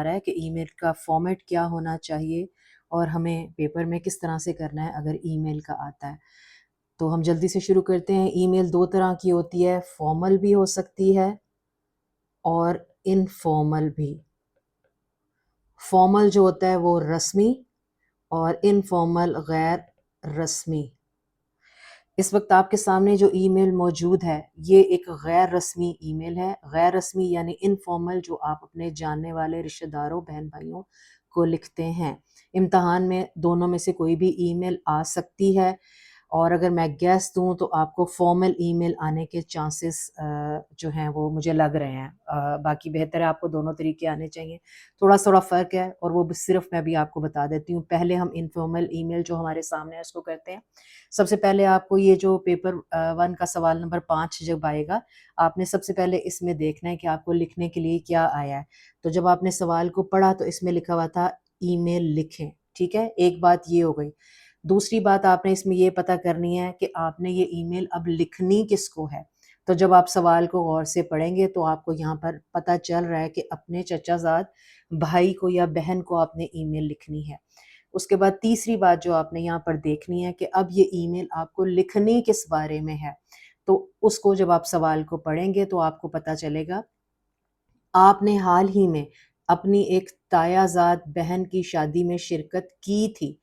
رہا ہے کہ ای میل کا فارمیٹ کیا ہونا چاہیے اور ہمیں پیپر میں کس طرح سے کرنا ہے اگر ای میل کا آتا ہے. تو ہم جلدی سے شروع کرتے ہیں. ای میل دو طرح کی ہوتی ہے، فارمل بھی ہو سکتی ہے اور انفارمل بھی. فارمل جو ہوتا ہے وہ رسمی اور انفارمل غیر رسمی. اس وقت آپ کے سامنے جو ای میل موجود ہے یہ ایک غیر رسمی ای میل ہے. غیر رسمی یعنی انفارمل، جو آپ اپنے جاننے والے رشتہ داروں بہن بھائیوں کو لکھتے ہیں. امتحان میں دونوں میں سے کوئی بھی ای میل آ سکتی ہے، اور اگر میں گیس دوں تو آپ کو فارمل ای میل آنے کے چانسز جو ہیں وہ مجھے لگ رہے ہیں. باقی بہتر ہے آپ کو دونوں طریقے آنے چاہیے. تھوڑا فرق ہے اور وہ صرف میں بھی آپ کو بتا دیتی ہوں. پہلے ہم انفارمل ای میل جو ہمارے سامنے ہے اس کو کرتے ہیں. سب سے پہلے آپ کو یہ جو پیپر 1 کا سوال نمبر 5 جب آئے گا، آپ نے سب سے پہلے اس میں دیکھنا ہے کہ آپ کو لکھنے کے لیے کیا آیا ہے. تو جب آپ نے سوال کو پڑھا تو اس میں لکھا ہوا تھا ای میل لکھیں. ٹھیک ہے، ایک بات یہ ہو گئی. دوسری بات آپ نے اس میں یہ پتہ کرنی ہے کہ آپ نے یہ ای میل اب لکھنی کس کو ہے. تو جب آپ سوال کو غور سے پڑھیں گے تو آپ کو یہاں پر پتہ چل رہا ہے کہ اپنے چچا زاد بھائی کو یا بہن کو آپ نے ای میل لکھنی ہے. اس کے بعد تیسری بات جو آپ نے یہاں پر دیکھنی ہے کہ اب یہ ای میل آپ کو لکھنی کس بارے میں ہے. تو اس کو جب آپ سوال کو پڑھیں گے تو آپ کو پتہ چلے گا آپ نے حال ہی میں اپنی ایک تایا زاد بہن کی شادی میں شرکت کی تھی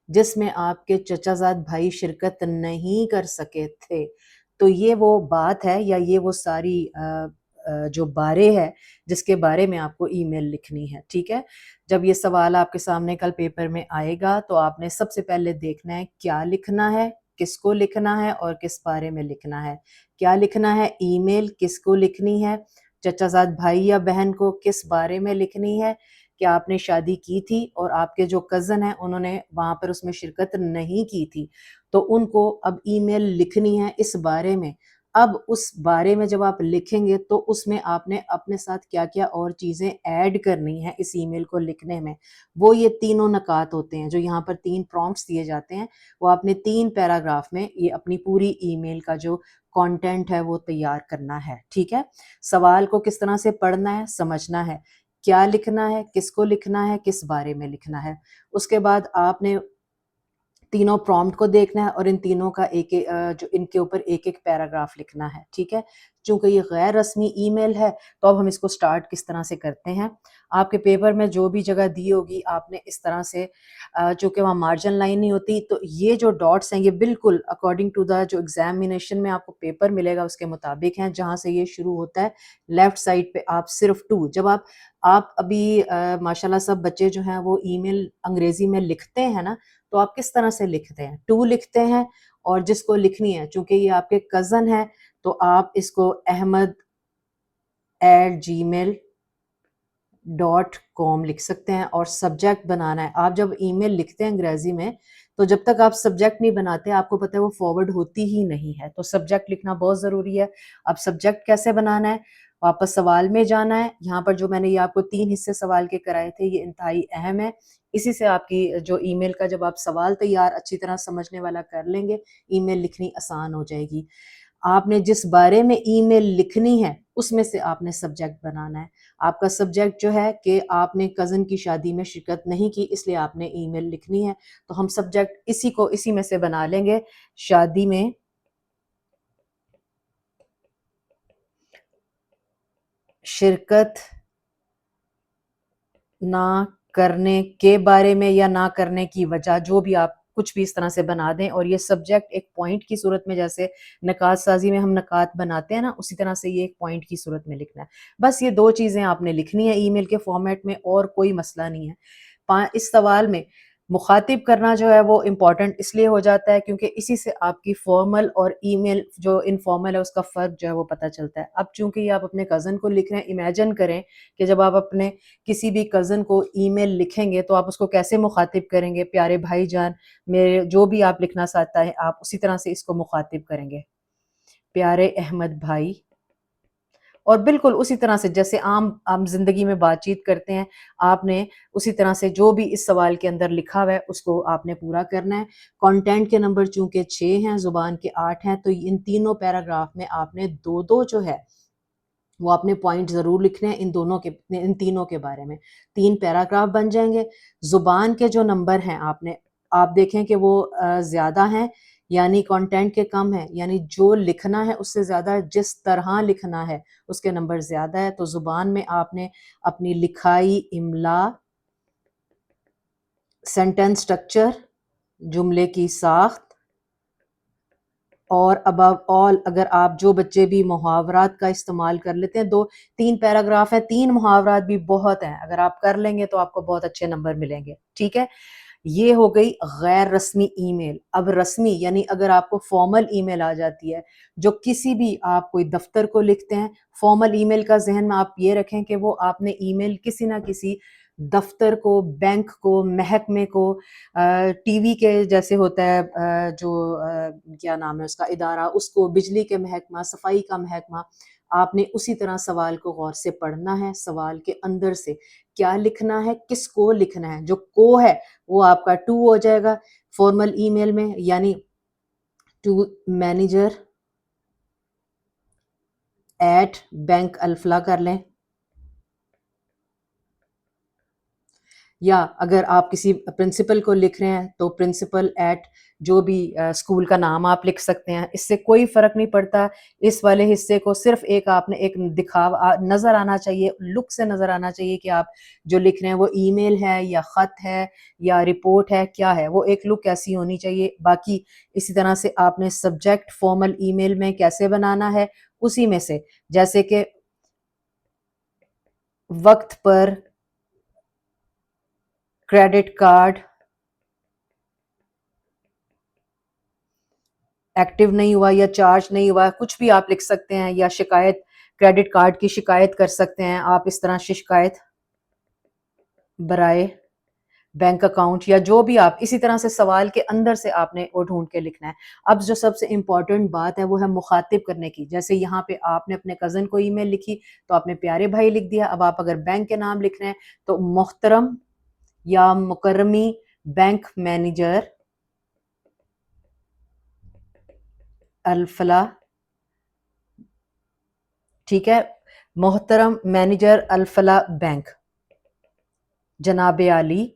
جس میں آپ کے چچا زاد بھائی شرکت نہیں کر سکے تھے. تو یہ وہ بات ہے یا یہ وہ ساری جو بارے ہے جس کے بارے میں آپ کو ای میل لکھنی ہے. ٹھیک ہے، جب یہ سوال آپ کے سامنے کل پیپر میں آئے گا تو آپ نے سب سے پہلے دیکھنا ہے کیا لکھنا ہے، کس کو لکھنا ہے اور کس بارے میں لکھنا ہے. کیا لکھنا ہے؟ ای میل کس کو لکھنی ہے، چچا زاد بھائی یا بہن کو کس بارے میں لکھنی ہے، کہ آپ نے شادی کی تھی اور آپ کے جو کزن ہیں انہوں نے وہاں پر اس میں شرکت نہیں کی تھی تو ان کو اب ای میل لکھنی ہے اس بارے میں. اب اس بارے میں جب آپ لکھیں گے تو اس میں آپ نے اپنے ساتھ کیا کیا اور چیزیں ایڈ کرنی ہیں اس ای میل کو لکھنے میں. وہ یہ تینوں نکات ہوتے ہیں جو یہاں پر 3 پرومپٹس دیے جاتے ہیں. وہ آپ نے 3 پیراگراف میں یہ اپنی پوری ای میل کا جو کانٹینٹ ہے وہ تیار کرنا ہے. ٹھیک ہے، سوال کو کس طرح سے پڑھنا ہے، سمجھنا ہے، کیا لکھنا ہے، کس کو لکھنا ہے، کس بارے میں لکھنا ہے. اس کے بعد آپ نے تینوں پرومپٹ کو دیکھنا ہے اور ان تینوں کا جو ان کے اوپر ایک ایک پیراگراف لکھنا ہے. ٹھیک ہے، چونکہ یہ غیر رسمی ای میل ہے تو اب ہم اس کو سٹارٹ کس طرح سے کرتے ہیں. آپ کے پیپر میں جو بھی جگہ دی ہوگی آپ نے اس طرح سے، چونکہ وہاں مارجن لائن نہیں ہوتی تو یہ جو ڈاٹس ہیں یہ بالکل اکارڈنگ ٹو دا جو ایگزامینیشن میں آپ کو پیپر ملے گا اس کے مطابق ہیں. جہاں سے یہ شروع ہوتا ہے لیفٹ سائڈ پہ آپ صرف 2، جب آپ ابھی ماشاءاللہ سب بچے جو ہیں وہ ای میل انگریزی میں لکھتے ہیں نا، تو آپ کس طرح سے لکھتے ہیں؟ 2 لکھتے ہیں اور جس کو لکھنی ہے چونکہ یہ آپ کے کزن ہے تو آپ اس کو ahmed@gmail.com لکھ سکتے ہیں اور سبجیکٹ بنانا ہے. آپ جب ای میل لکھتے ہیں انگریزی میں تو جب تک آپ سبجیکٹ نہیں بناتے آپ کو پتہ ہے وہ فارورڈ ہوتی ہی نہیں ہے. تو سبجیکٹ لکھنا بہت ضروری ہے. اب سبجیکٹ کیسے بنانا ہے؟ واپس سوال میں جانا ہے. یہاں پر جو میں نے یہ آپ کو 3 حصے سوال کے کرائے تھے یہ انتہائی اہم ہے. اسی سے آپ کی جو ای میل کا جب آپ سوال تیار اچھی طرح سمجھنے والا کر لیں گے ای میل لکھنی آسان ہو جائے گی. آپ نے جس بارے میں ای میل لکھنی ہے اس میں سے آپ نے سبجیکٹ بنانا ہے. آپ کا سبجیکٹ جو ہے کہ آپ نے کزن کی شادی میں شرکت نہیں کی اس لیے آپ نے ای میل لکھنی ہے. تو ہم سبجیکٹ اسی میں سے بنا لیں گے. شادی میں شرکت نہ کرنے کے بارے میں یا نہ کرنے کی وجہ، جو بھی آپ کچھ بھی اس طرح سے بنا دیں. اور یہ سبجیکٹ ایک پوائنٹ کی صورت میں، جیسے نکات سازی میں ہم نکات بناتے ہیں نا، اسی طرح سے یہ ایک پوائنٹ کی صورت میں لکھنا ہے. بس یہ 2 چیزیں آپ نے لکھنی ہے ای میل کے فارمیٹ میں اور کوئی مسئلہ نہیں ہے. اس سوال میں مخاطب کرنا جو ہے وہ امپورٹنٹ اس لیے ہو جاتا ہے کیونکہ اسی سے آپ کی فارمل اور ای میل جو انفارمل ہے اس کا فرق جو ہے وہ پتہ چلتا ہے. اب چونکہ یہ آپ اپنے کزن کو لکھ رہے ہیں، امیجن کریں کہ جب آپ اپنے کسی بھی کزن کو ای میل لکھیں گے تو آپ اس کو کیسے مخاطب کریں گے؟ پیارے بھائی جان، میرے جو بھی آپ لکھنا چاہتا ہے آپ اسی طرح سے اس کو مخاطب کریں گے، پیارے احمد بھائی. اور بالکل اسی طرح سے جیسے عام زندگی میں بات چیت کرتے ہیں آپ نے اسی طرح سے جو بھی اس سوال کے اندر لکھا ہوا ہے اس کو آپ نے پورا کرنا ہے. کانٹینٹ کے نمبر چونکہ 6 ہیں، زبان کے 8 ہیں، تو ان تینوں پیراگراف میں آپ نے 2 جو ہے وہ آپ نے پوائنٹ ضرور لکھنے ہیں ان تینوں کے بارے میں. 3 پیراگراف بن جائیں گے. زبان کے جو نمبر ہیں آپ دیکھیں کہ وہ زیادہ ہیں یعنی کانٹینٹ کے کم ہیں، یعنی جو لکھنا ہے اس سے زیادہ جس طرح لکھنا ہے اس کے نمبر زیادہ ہے. تو زبان میں آپ نے اپنی لکھائی، املا، سینٹنس سٹرکچر، جملے کی ساخت، اور ابو آل اگر آپ جو بچے بھی محاورات کا استعمال کر لیتے ہیں، 3 پیراگراف ہیں، 3 محاورات بھی بہت ہیں، اگر آپ کر لیں گے تو آپ کو بہت اچھے نمبر ملیں گے. ٹھیک ہے، یہ ہو گئی غیر رسمی ای میل. اب رسمی یعنی اگر آپ کو فارمل ای میل آ جاتی ہے، جو کسی بھی آپ کوئی دفتر کو لکھتے ہیں. فارمل ای میل کا ذہن میں آپ یہ رکھیں کہ وہ آپ نے ای میل کسی نہ کسی دفتر کو، بینک کو، محکمے کو، ٹی وی کے جیسے ہوتا ہے جو کیا نام ہے اس کا ادارہ، اس کو، بجلی کے محکمہ، صفائی کا محکمہ، آپ نے اسی طرح سوال کو غور سے پڑھنا ہے. سوال کے اندر سے کیا لکھنا ہے، کس کو لکھنا ہے. جو کو ہے وہ آپ کا ٹو ہو جائے گا فارمل ای میل میں، یعنی to manager at bank Alfalah کر لیں. یا اگر آپ کسی پرنسپل کو لکھ رہے ہیں تو پرنسپل ایٹ جو بھی اسکول کا نام آپ لکھ سکتے ہیں. اس سے کوئی فرق نہیں پڑتا. اس والے حصے کو صرف آپ نے ایک دکھاوا نظر آنا چاہیے، لک سے نظر آنا چاہیے کہ آپ جو لکھ رہے ہیں وہ ای میل ہے یا خط ہے یا رپورٹ ہے، کیا ہے، وہ ایک لک ایسی ہونی چاہیے. باقی اسی طرح سے آپ نے سبجیکٹ فارمل ای میل میں کیسے بنانا ہے، اسی میں سے جیسے کہ وقت پر کریڈٹ کارڈ ایکٹیو نہیں ہوا یا چارج نہیں ہوا، کچھ بھی آپ لکھ سکتے ہیں. یا شکایت، کریڈٹ کارڈ کی شکایت کر سکتے ہیں آپ اس طرح سے، شکایت برائے بینک اکاؤنٹ، یا جو بھی آپ اسی طرح سے سوال کے اندر سے آپ نے وہ ڈھونڈ کے لکھنا ہے. اب جو سب سے امپورٹنٹ بات ہے وہ ہے مخاطب کرنے کی. جیسے یہاں پہ آپ نے اپنے کزن کو ای میل لکھی تو آپ نے پیارے بھائی لکھ دیا. اب آپ اگر بینک کے نام لکھ رہے ہیں تو محترم یا مکرمی بینک مینیجر الفلاح. ٹھیک ہے، محترم مینیجر الفلاح بینک، جناب عالی.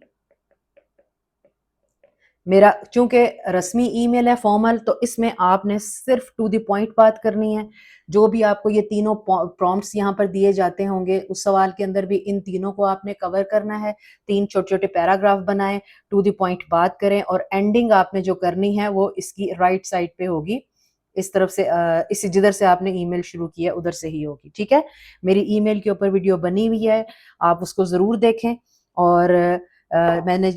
میرا چونکہ رسمی ای میل ہے فارمل، تو اس میں آپ نے صرف ٹو دی پوائنٹ بات کرنی ہے. جو بھی آپ کو یہ تینوں پرومپٹس یہاں پر دیے جاتے ہوں گے اس سوال کے اندر بھی ان تینوں کو آپ نے کور کرنا ہے. 3 چھوٹے چھوٹے پیراگراف بنائیں، ٹو دی پوائنٹ بات کریں، اور اینڈنگ آپ نے جو کرنی ہے وہ اس کی رائٹ سائڈ پہ ہوگی، اس طرف سے، اسی جدھر سے آپ نے ای میل شروع کی ہے ادھر سے ہی ہوگی. ٹھیک ہے، میری ای میل کے اوپر ویڈیو بنی ہوئی ہے، آپ اس کو ضرور دیکھیں. اور میں نے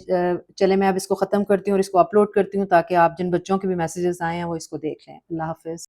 چلے میں اب اس کو ختم کرتی ہوں اور اس کو اپلوڈ کرتی ہوں تاکہ آپ جن بچوں کے بھی میسیجز آئے ہیں وہ اس کو دیکھ لیں. اللہ حافظ.